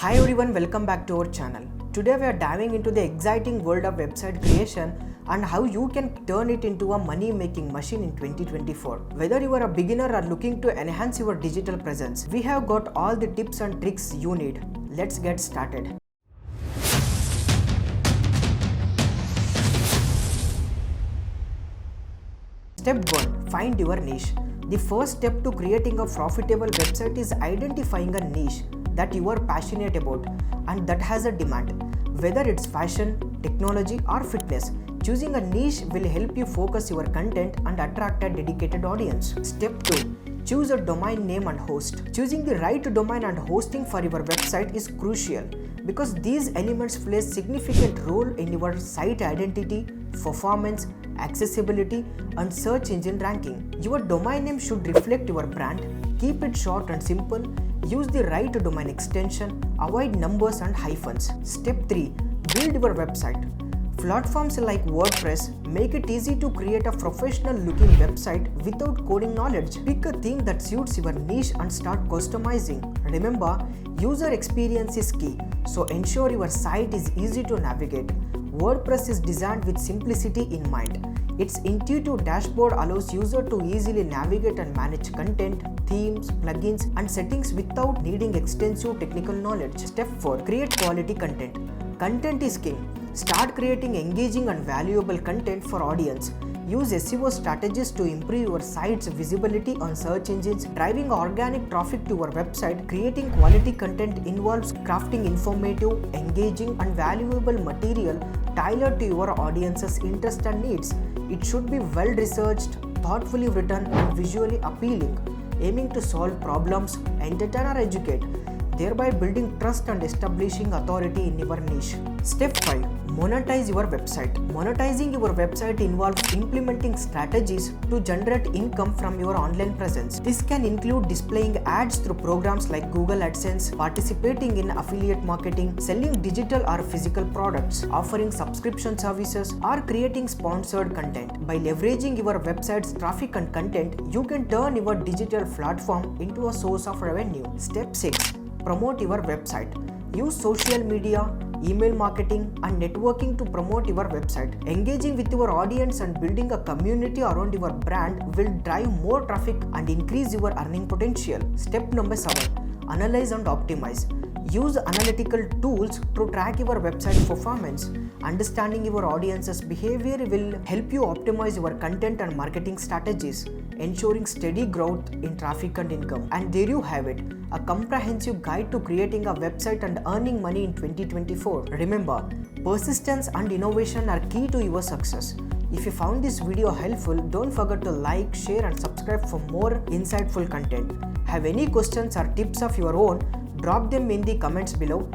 Hi everyone, welcome back to our channel. Today we are diving into the exciting world of website creation and how you can turn it into a money-making machine in 2024. Whether you are a beginner or looking to enhance your digital presence, we have got all the tips and tricks you need. Let's get started. Step 1. Find your niche. The first step to creating a profitable website is identifying a niche that you are passionate about and that has a demand. Whether it's fashion, technology or fitness, choosing a niche will help you focus your content and attract a dedicated audience. Step 2. Choose a domain name and host. Choosing the right domain and hosting for your website is crucial because these elements play a significant role in your site identity, performance, accessibility, and search engine ranking. Your domain name should reflect your brand. Keep it short and simple. Use the right domain extension. Avoid numbers and hyphens. Step 3. Build your website. Platforms like WordPress make it easy to create a professional looking website without coding knowledge. Pick a theme that suits your niche and start customizing. Remember, user experience is key, so ensure your site is easy to navigate. WordPress is designed with simplicity in mind. Its intuitive dashboard allows users to easily navigate and manage content, themes, plugins, and settings without needing extensive technical knowledge. Step 4. Create quality content. Content is king. Start creating engaging and valuable content for audience. Use SEO strategies to improve your site's visibility on search engines, driving organic traffic to your website. Creating quality content involves crafting informative, engaging, and valuable material tailored to your audience's interests and needs. It should be well researched, thoughtfully written, and visually appealing, aiming to solve problems, entertain, or educate, thereby building trust and establishing authority in your niche. Step 5. Monetize your website. Monetizing your website involves implementing strategies to generate income from your online presence. This can include displaying ads through programs like Google AdSense, participating in affiliate marketing, selling digital or physical products, offering subscription services, or creating sponsored content. By leveraging your website's traffic and content, you can turn your digital platform into a source of revenue. Step 6. Promote your website. Use social media, email marketing, and networking to promote your website. Engaging with your audience and building a community around your brand will drive more traffic and increase your earning potential. Step number 7. Analyze and optimize. Use analytical tools to track your website performance. Understanding your audience's behavior will help you optimize your content and marketing strategies, ensuring steady growth in traffic and income. And there you have it, a comprehensive guide to creating a website and earning money in 2024. Remember, persistence and innovation are key to your success. If you found this video helpful, don't forget to like, share, and subscribe for more insightful content. Have any questions or tips of your own? Drop them in the comments below.